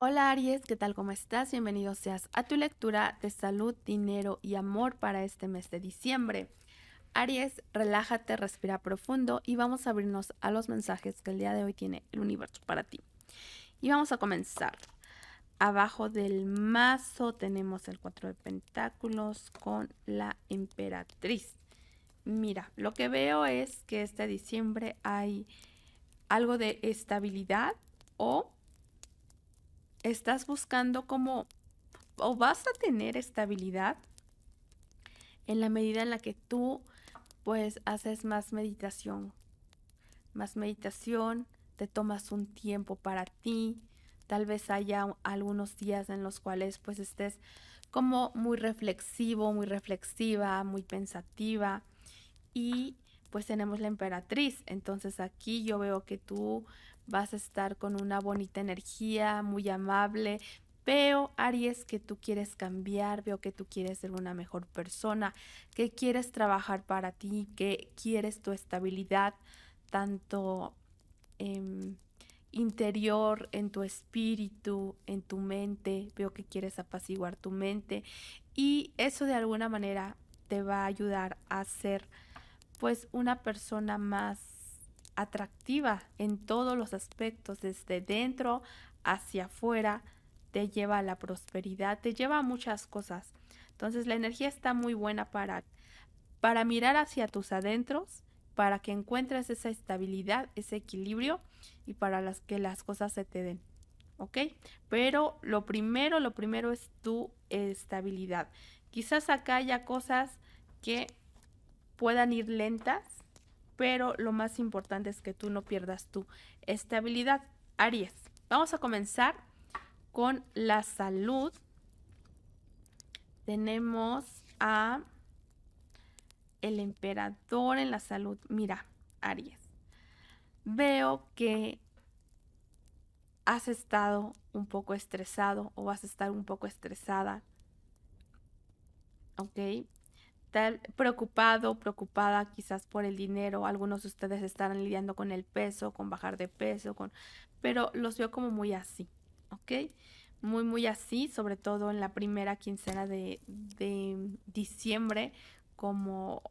Hola Aries, ¿qué tal? ¿Cómo estás? Bienvenido seas a tu lectura de salud, dinero y amor para este mes de diciembre. Aries, relájate, respira profundo y vamos a abrirnos a los mensajes que el día de hoy tiene el universo para ti. Y vamos a comenzar. Abajo del mazo tenemos el 4 de pentáculos con la emperatriz. Mira, lo que veo es que este diciembre hay algo de estabilidad o estás buscando como o vas a tener estabilidad en la medida en la que tú pues haces más meditación, te tomas un tiempo para ti, tal vez haya algunos días en los cuales pues estés como muy reflexivo, muy reflexiva, muy pensativa y pues tenemos la emperatriz, entonces aquí yo veo que tú vas a estar con una bonita energía, muy amable. Veo, Aries, que tú quieres cambiar, veo que tú quieres ser una mejor persona, que quieres trabajar para ti, que quieres tu estabilidad, tanto em, interior, en tu espíritu, en tu mente. Veo que quieres apaciguar tu mente y eso de alguna manera te va a ayudar a ser pues una persona más atractiva en todos los aspectos, desde dentro hacia afuera, te lleva a la prosperidad, te lleva a muchas cosas. Entonces la energía está muy buena para mirar hacia tus adentros, para que encuentres esa estabilidad, ese equilibrio y para las que las cosas se te den. ¿Ok? Pero lo primero es tu estabilidad. Quizás acá haya cosas que puedan ir lentas, pero lo más importante es que tú no pierdas tu estabilidad. Aries, vamos a comenzar con la salud. Tenemos a el emperador en la salud. Mira, Aries, veo que has estado un poco estresado o vas a estar un poco estresada, ¿ok? Tal preocupado, preocupada quizás por el dinero. Algunos de ustedes estarán lidiando con el peso, con bajar de peso, pero los veo como muy así, ¿ok? Muy, muy así, sobre todo en la primera quincena de diciembre, como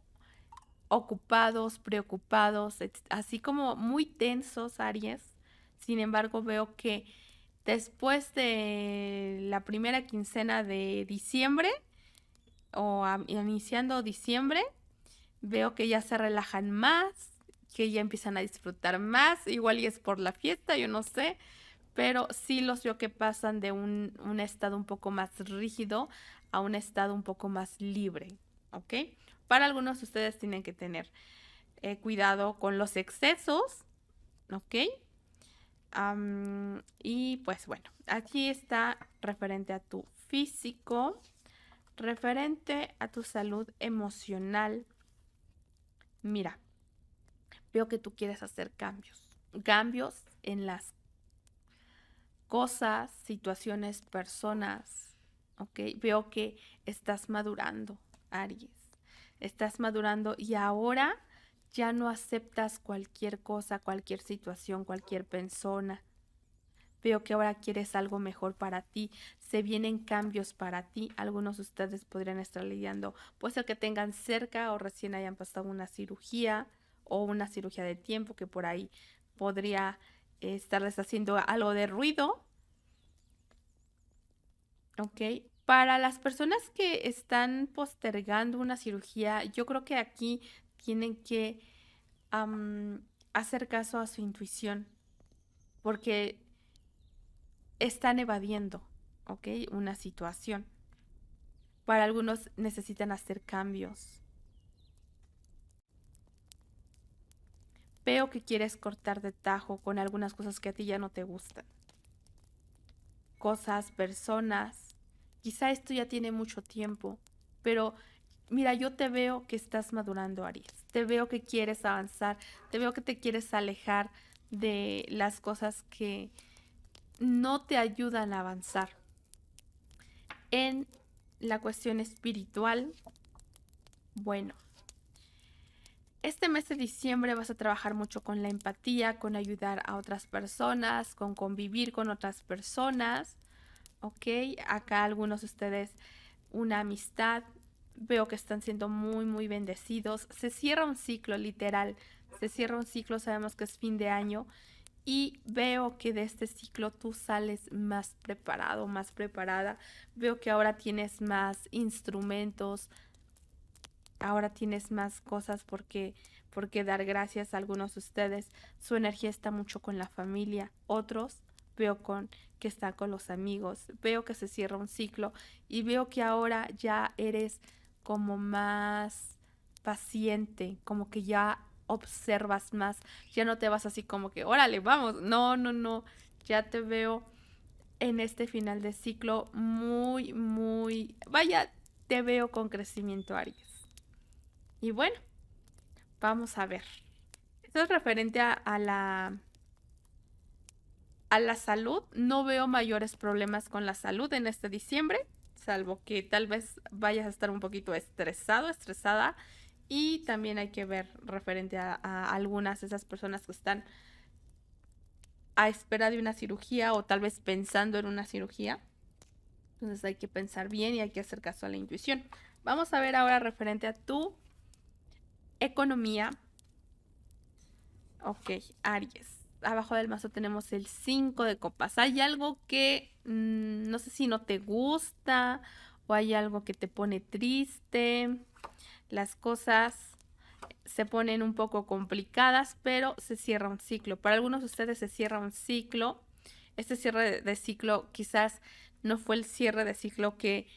ocupados, preocupados, así como muy tensos, Aries. Sin embargo, veo que después de la primera quincena de diciembre o iniciando diciembre, veo que ya se relajan más, que ya empiezan a disfrutar más, igual y es por la fiesta, yo no sé, pero sí los veo que pasan de un estado un poco más rígido a un estado un poco más libre, ¿ok? Para algunos ustedes tienen que tener cuidado con los excesos, ¿ok? Y pues bueno, aquí está referente a tu físico, referente a tu salud emocional. Mira, veo que tú quieres hacer cambios en las cosas, situaciones, personas, ¿ok? Veo que estás madurando, Aries. Estás madurando y ahora ya no aceptas cualquier cosa, cualquier situación, cualquier persona. Veo que ahora quieres algo mejor para ti. Se vienen cambios para ti. Algunos de ustedes podrían estar lidiando, puede ser que tengan cerca o recién hayan pasado una cirugía o una cirugía de tiempo que por ahí podría estarles haciendo algo de ruido. ¿Ok? Para las personas que están postergando una cirugía, yo creo que aquí tienen que hacer caso a su intuición, porque están evadiendo, ¿ok? Una situación. Para algunos necesitan hacer cambios. Veo que quieres cortar de tajo con algunas cosas que a ti ya no te gustan. Cosas, personas. Quizá esto ya tiene mucho tiempo, pero mira, yo te veo que estás madurando, Aries. Te veo que quieres avanzar, te veo que te quieres alejar de las cosas que no te ayudan a avanzar. En la cuestión espiritual, bueno, Este mes de diciembre vas a trabajar mucho con la empatía, con ayudar a otras personas, con convivir con otras personas, ¿ok? Acá algunos de ustedes una amistad, veo que están siendo muy, muy bendecidos. Se cierra un ciclo, literal, se cierra un ciclo, sabemos que es fin de año y veo que de este ciclo tú sales más preparado, más preparada. Veo que ahora tienes más instrumentos, ahora tienes más cosas porque dar gracias a algunos de ustedes. Su energía está mucho con la familia, otros veo con que están con los amigos, veo que se cierra un ciclo y veo que ahora ya eres como más paciente, como que ya observas más, ya no te vas así como que, órale, vamos, no, no, no, ya te veo en este final de ciclo muy, muy, vaya, te veo con crecimiento, Aries. Y bueno, vamos a ver. Esto es referente a la salud. No veo mayores problemas con la salud en este diciembre, salvo que tal vez vayas a estar un poquito estresado, estresada. Y también hay que ver referente a algunas de esas personas que están a espera de una cirugía o tal vez pensando en una cirugía. Entonces hay que pensar bien y hay que hacer caso a la intuición. Vamos a ver ahora referente a tu economía. Ok, Aries. Abajo del mazo tenemos el 5 de copas. ¿Hay algo que no sé si no te gusta o hay algo que te pone triste? Las cosas se ponen un poco complicadas, pero se cierra un ciclo. Para algunos de ustedes se cierra un ciclo. Este cierre de ciclo quizás no fue el cierre de ciclo que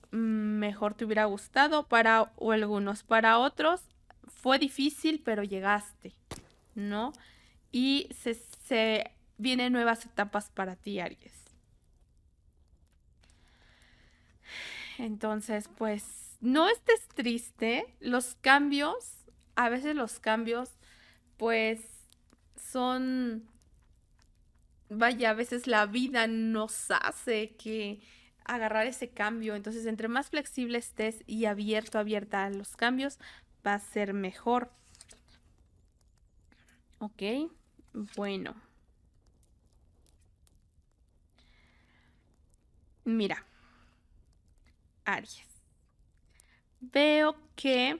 mejor te hubiera gustado para o algunos. Para otros fue difícil, pero llegaste, ¿no? Y se vienen nuevas etapas para ti, Aries. Entonces, pues, no estés triste. Los cambios, a veces los cambios, pues, son, vaya, a veces la vida nos hace que agarrar ese cambio. Entonces, entre más flexible estés y abierto, abierta a los cambios, va a ser mejor. Ok, bueno. Mira, Aries. Veo que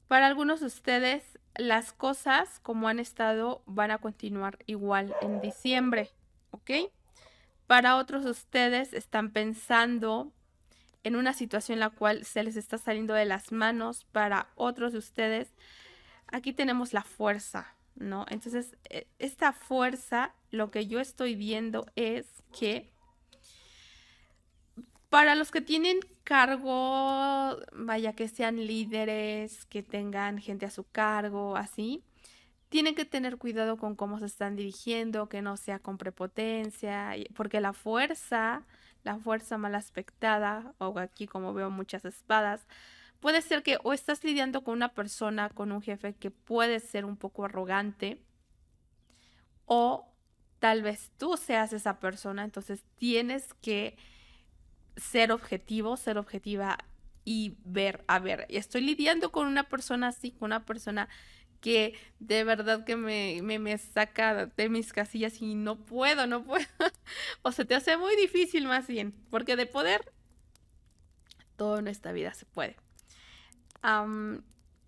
para algunos de ustedes las cosas como han estado van a continuar igual en diciembre, ¿ok? Para otros de ustedes están pensando en una situación en la cual se les está saliendo de las manos. Para otros de ustedes, aquí tenemos la fuerza, ¿no? Entonces, esta fuerza, lo que yo estoy viendo es que para los que tienen cargo, vaya que sean líderes, que tengan gente a su cargo, así, tienen que tener cuidado con cómo se están dirigiendo, que no sea con prepotencia, porque la fuerza mal aspectada, o aquí como veo muchas espadas, puede ser que o estás lidiando con una persona, con un jefe que puede ser un poco arrogante, o tal vez tú seas esa persona, entonces tienes que ser objetivo, ser objetiva y ver, a ver, estoy lidiando con una persona así, con una persona que de verdad que me saca de mis casillas y no puedo, no puedo. O se te hace muy difícil más bien, porque de poder, todo en esta vida se puede.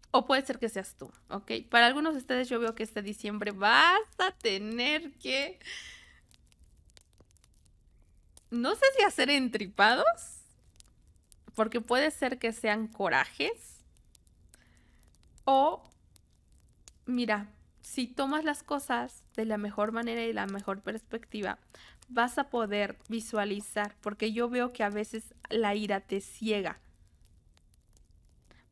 O puede ser que seas tú, ¿ok? Para algunos de ustedes yo veo que este diciembre vas a tener que, no sé si hacer entripados, porque puede ser que sean corajes, o mira, si tomas las cosas de la mejor manera y la mejor perspectiva, vas a poder visualizar, porque yo veo que a veces la ira te ciega.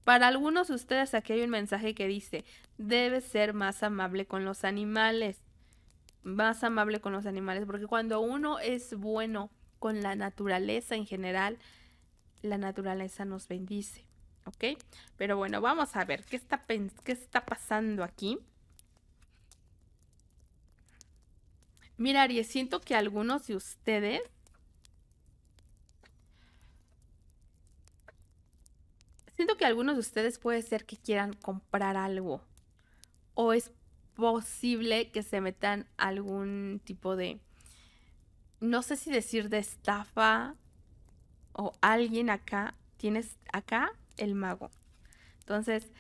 Para algunos de ustedes aquí hay un mensaje que dice, debes ser más amable con los animales, más amable con los animales, porque cuando uno es bueno con la naturaleza en general, la naturaleza nos bendice, ¿ok? Pero bueno, vamos a ver qué está pasando aquí. Mira, Aries, siento que algunos de ustedes Siento que algunos de ustedes puede ser que quieran comprar algo o es posible que se metan algún tipo de, no sé si decir de estafa o alguien acá. Tienes acá el mago. Entonces,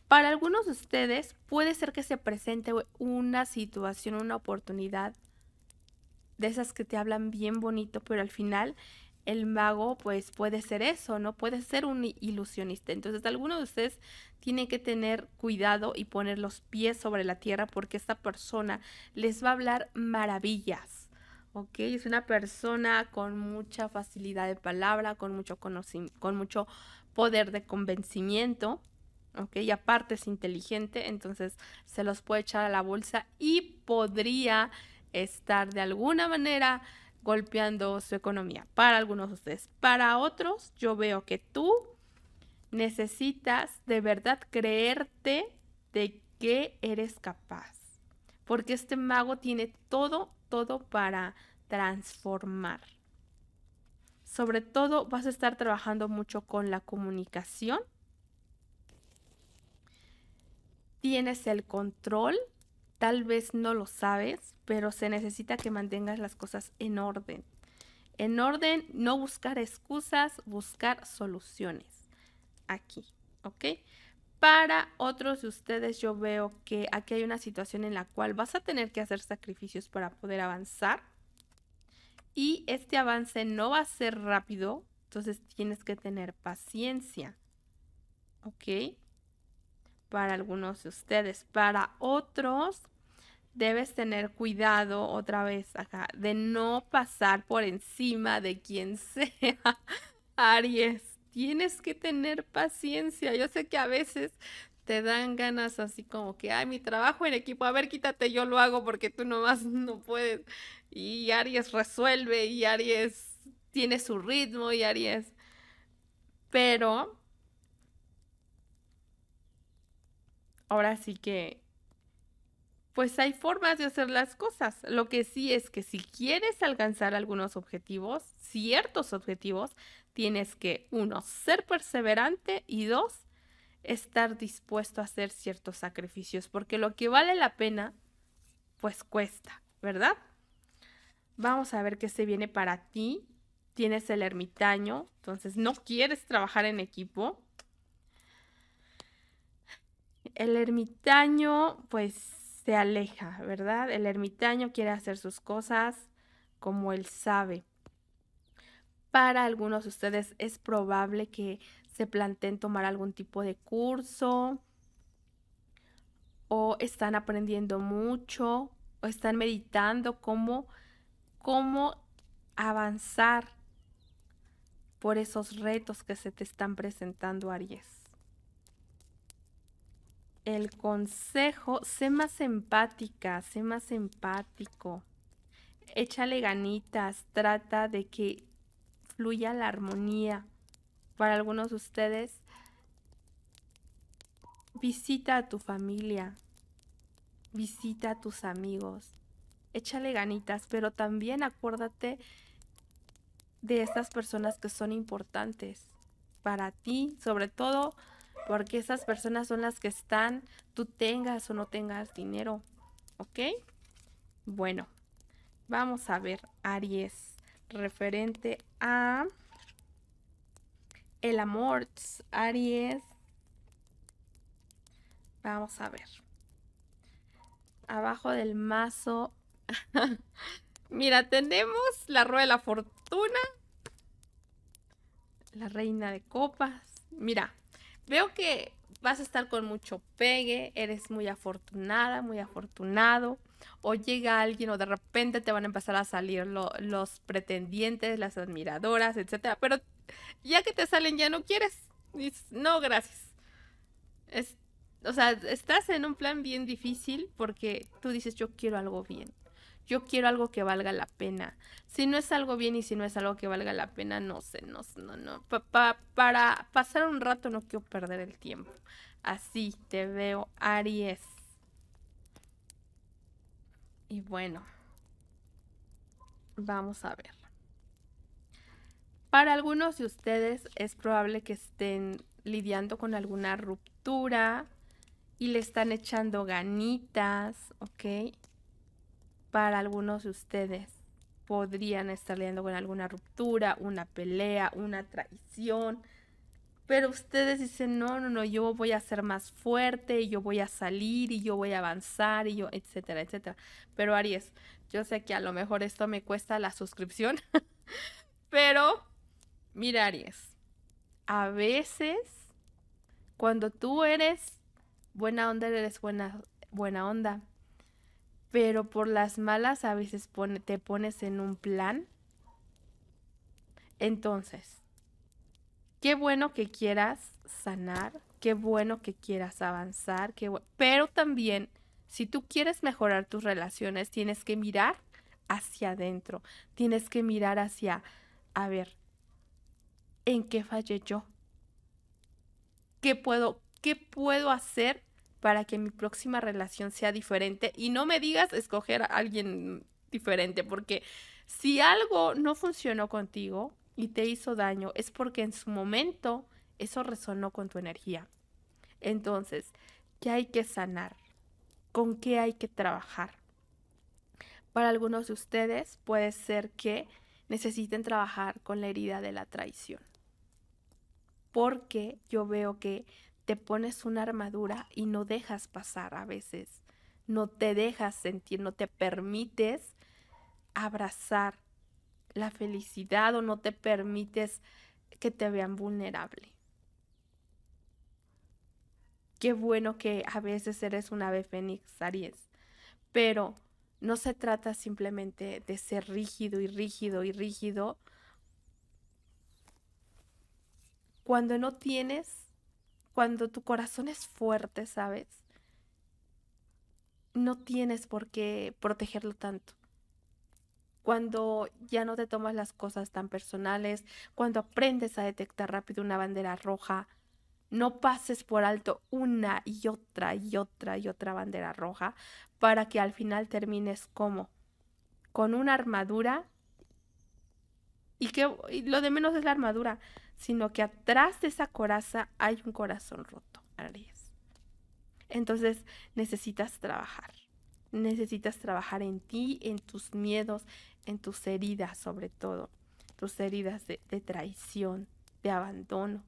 para algunos de ustedes puede ser que se presente una situación, una oportunidad de esas que te hablan bien bonito, pero al final el mago pues puede ser eso, ¿no? Puede ser un ilusionista. Entonces, algunos de ustedes tienen que tener cuidado y poner los pies sobre la tierra porque esta persona les va a hablar maravillas. ¿Ok? Es una persona con mucha facilidad de palabra, con mucho conocimiento, con mucho poder de convencimiento. ¿Ok? Y aparte es inteligente, entonces se los puede echar a la bolsa y podría estar de alguna manera golpeando su economía. Para algunos de ustedes. Para otros, yo veo que tú necesitas de verdad creerte de que eres capaz. Porque este mago tiene todo para transformar. Sobre todo vas a estar trabajando mucho con la comunicación. Tienes el control. Tal vez no lo sabes, pero se necesita que mantengas las cosas en orden. En orden, no buscar excusas, buscar soluciones. Aquí, ¿ok? Para otros de ustedes yo veo que aquí hay una situación en la cual vas a tener que hacer sacrificios para poder avanzar. Y este avance no va a ser rápido, entonces tienes que tener paciencia, ¿ok? Para algunos de ustedes. Para otros, debes tener cuidado otra vez acá de no pasar por encima de quien sea. Aries, tienes que tener paciencia. Yo sé que a veces te dan ganas así como que, ay, mi trabajo en equipo, a ver, quítate, yo lo hago porque tú nomás no puedes. Y Aries resuelve y Aries tiene su ritmo y Aries, pero ahora sí que pues hay formas de hacer las cosas. Lo que sí es que si quieres alcanzar algunos objetivos, ciertos objetivos, tienes que, uno, ser perseverante y dos, estar dispuesto a hacer ciertos sacrificios, porque lo que vale la pena, pues cuesta, ¿verdad? Vamos a ver qué se viene para ti. Tienes el ermitaño, entonces no quieres trabajar en equipo. El ermitaño, pues se aleja, ¿verdad? El ermitaño quiere hacer sus cosas como él sabe. Para algunos de ustedes es probable que se planteen tomar algún tipo de curso o están aprendiendo mucho o están meditando cómo avanzar por esos retos que se te están presentando, Aries. El consejo, sé más empática, sé más empático. Échale ganitas, trata de que fluya la armonía. Para algunos de ustedes, visita a tu familia, visita a tus amigos, échale ganitas, pero también acuérdate de estas personas que son importantes para ti, sobre todo porque esas personas son las que están, tú tengas o no tengas dinero, ¿ok? Bueno, vamos a ver, Aries, referente a el amor, Aries. Vamos a ver. Abajo del mazo. Mira, tenemos la rueda de la fortuna. La reina de copas. Mira, veo que vas a estar con mucho pegue. Eres muy afortunada, muy afortunado. O llega alguien o de repente te van a empezar a salir los pretendientes, las admiradoras, etcétera. Pero ya que te salen ya no quieres. Dices, no, gracias. Es, o sea, estás en un plan bien difícil porque tú dices, yo quiero algo bien. Yo quiero algo que valga la pena. Si no es algo bien y si no es algo que valga la pena, no sé, no. Para pasar un rato no quiero perder el tiempo. Así te veo, Aries. Y bueno, vamos a ver. Para algunos de ustedes es probable que estén lidiando con alguna ruptura y le están echando ganitas, ¿ok? Para algunos de ustedes podrían estar lidiando con alguna ruptura, una pelea, una traición. Pero ustedes dicen, no, yo voy a ser más fuerte, y yo voy a salir, y yo voy a avanzar, y yo, etcétera, etcétera. Pero Aries, yo sé que a lo mejor esto me cuesta la suscripción, pero mira, Aries, a veces cuando tú eres buena onda, eres buena onda, pero por las malas a veces te pones en un plan. Entonces, qué bueno que quieras sanar, qué bueno que quieras avanzar, pero también si tú quieres mejorar tus relaciones, tienes que mirar hacia adentro, tienes que mirar hacia, a ver, ¿en qué fallé yo? ¿Qué puedo hacer para que mi próxima relación sea diferente? Y no me digas escoger a alguien diferente, porque si algo no funcionó contigo y te hizo daño, es porque en su momento eso resonó con tu energía. Entonces, ¿qué hay que sanar? ¿Con qué hay que trabajar? Para algunos de ustedes puede ser que necesiten trabajar con la herida de la traición, porque yo veo que te pones una armadura y no dejas pasar a veces, no te dejas sentir, no te permites abrazar la felicidad o no te permites que te vean vulnerable. Qué bueno que a veces eres un ave fénix, Aries, pero no se trata simplemente de ser rígido y rígido y rígido cuando no tienes, cuando tu corazón es fuerte, ¿sabes? No tienes por qué protegerlo tanto. Cuando ya no te tomas las cosas tan personales, cuando aprendes a detectar rápido una bandera roja, no pases por alto una y otra y otra y otra bandera roja para que al final termines como con una armadura y lo de menos es la armadura, sino que atrás de esa coraza hay un corazón roto, Aries. Entonces necesitas trabajar en ti, en tus miedos, en tus heridas sobre todo, tus heridas de traición, de abandono.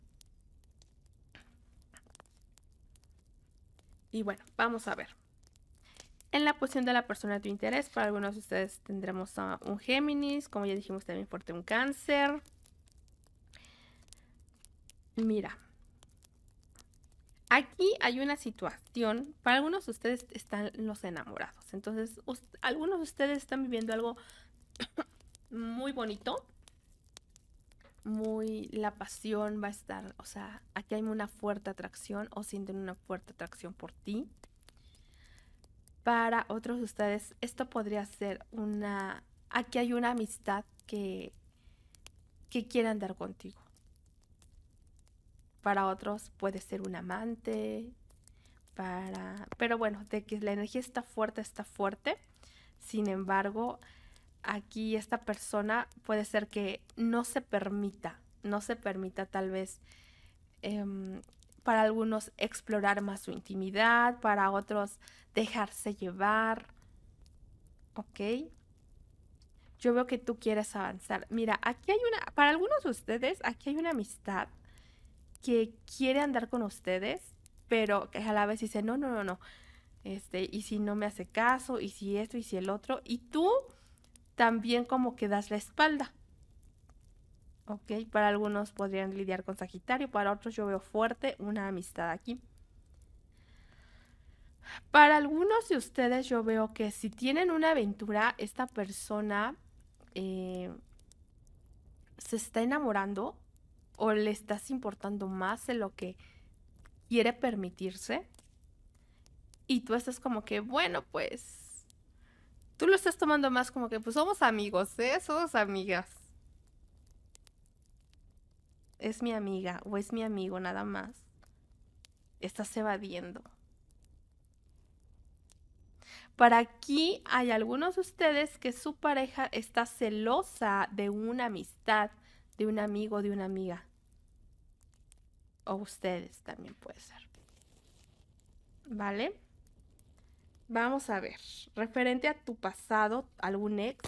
Y bueno, vamos a ver. En la posición de la persona de tu interés, para algunos de ustedes tendremos a un Géminis, como ya dijimos también fuerte un Cáncer. Mira, aquí hay una situación, para algunos de ustedes están los enamorados, entonces algunos de ustedes están viviendo algo muy bonito, la pasión va a estar, o sea, aquí hay una fuerte atracción o sienten una fuerte atracción por ti. Para otros de ustedes, esto podría ser aquí hay una amistad que quiere andar contigo. Para otros puede ser un amante, pero bueno, de que la energía está fuerte, está fuerte. Sin embargo, aquí esta persona puede ser que no se permita tal vez para algunos explorar más su intimidad, para otros dejarse llevar, ¿ok? Yo veo que tú quieres avanzar. Mira, para algunos de ustedes, aquí hay una amistad que quiere andar con ustedes, pero que a la vez dice, no, y si no me hace caso, y si esto, y si el otro, y tú también como que das la espalda, ¿ok? Para algunos podrían lidiar con Sagitario, para otros yo veo fuerte una amistad aquí. Para algunos de ustedes yo veo que si tienen una aventura, esta persona se está enamorando o le estás importando más de lo que quiere permitirse. Y tú estás como que, bueno, pues tú lo estás tomando más como que, pues somos amigos, ¿eh? Somos amigas. Es mi amiga o es mi amigo nada más. Estás evadiendo. Para aquí hay algunos de ustedes que su pareja está celosa de una amistad, de un amigo, de una amiga. o ustedes también puede ser. ¿Vale? Vamos a ver, referente a tu pasado, algún ex.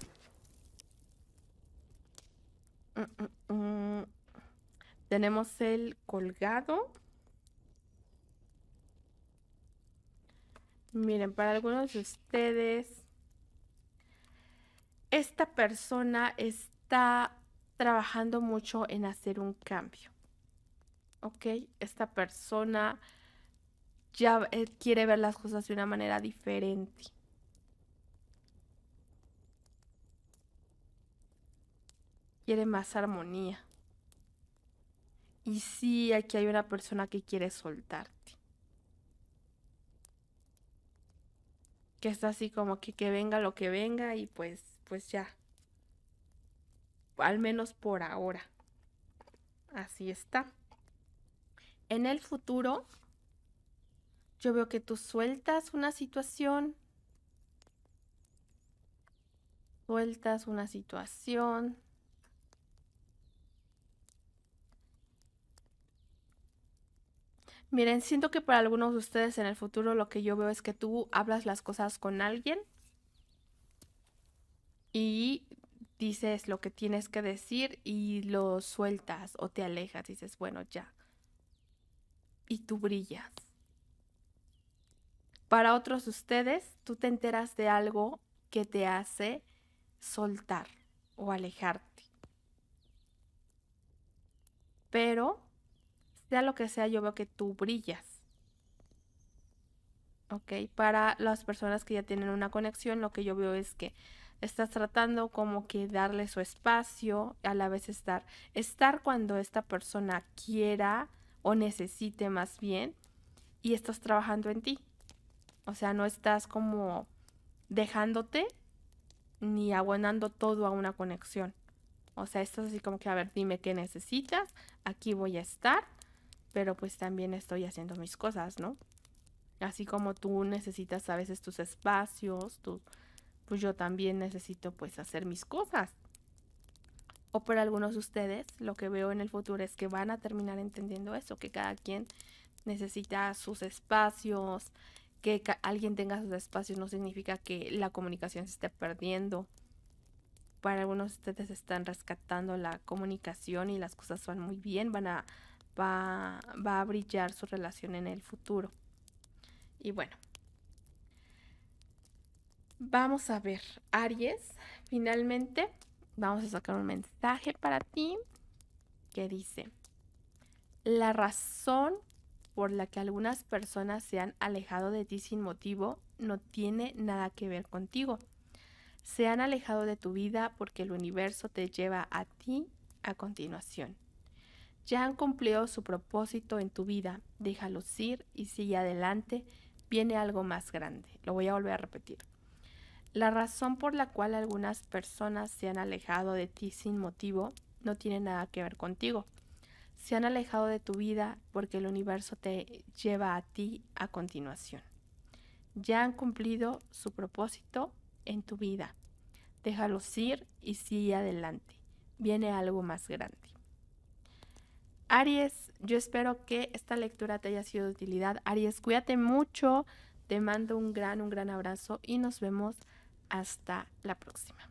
Tenemos el colgado. Miren, para algunos de ustedes, esta persona está trabajando mucho en hacer un cambio. ¿Ok? Esta persona ya quiere ver las cosas de una manera diferente. Quiere más armonía. Y sí, aquí hay una persona que quiere soltarte. Que está así como que venga lo que venga y pues ya. Al menos por ahora. Así está. En el futuro, yo veo que tú sueltas una situación. Sueltas una situación. Miren, siento que para algunos de ustedes en el futuro lo que yo veo es que tú hablas las cosas con alguien y dices lo que tienes que decir y lo sueltas o te alejas. Dices, bueno, ya. Y tú brillas. Para otros de ustedes, tú te enteras de algo que te hace soltar o alejarte. Pero, sea lo que sea, yo veo que tú brillas. ¿Ok? Para las personas que ya tienen una conexión, lo que yo veo es que estás tratando como que darle su espacio, a la vez estar cuando esta persona quiera o necesite más bien, y estás trabajando en ti. O sea, no estás como dejándote ni abonando todo a una conexión. O sea, estás así como que, a ver, dime qué necesitas, aquí voy a estar, pero pues también estoy haciendo mis cosas, ¿no? Así como tú necesitas a veces tus espacios, pues yo también necesito pues hacer mis cosas. O para algunos de ustedes, lo que veo en el futuro es que van a terminar entendiendo eso, que cada quien necesita sus espacios, que alguien tenga sus espacios no significa que la comunicación se esté perdiendo. Para algunos de ustedes están rescatando la comunicación y las cosas van muy bien, va a brillar su relación en el futuro. Y bueno, vamos a ver, Aries, finalmente vamos a sacar un mensaje para ti que dice, la razón por la que algunas personas se han alejado de ti sin motivo no tiene nada que ver contigo. Se han alejado de tu vida porque el universo te lleva a ti a continuación. Ya han cumplido su propósito en tu vida, déjalos ir y sigue adelante, viene algo más grande. Lo voy a volver a repetir. La razón por la cual algunas personas se han alejado de ti sin motivo no tiene nada que ver contigo. Se han alejado de tu vida porque el universo te lleva a ti a continuación. Ya han cumplido su propósito en tu vida. Déjalos ir y sigue adelante. Viene algo más grande. Aries, yo espero que esta lectura te haya sido de utilidad. Aries, cuídate mucho. Te mando un gran abrazo y nos vemos hasta la próxima.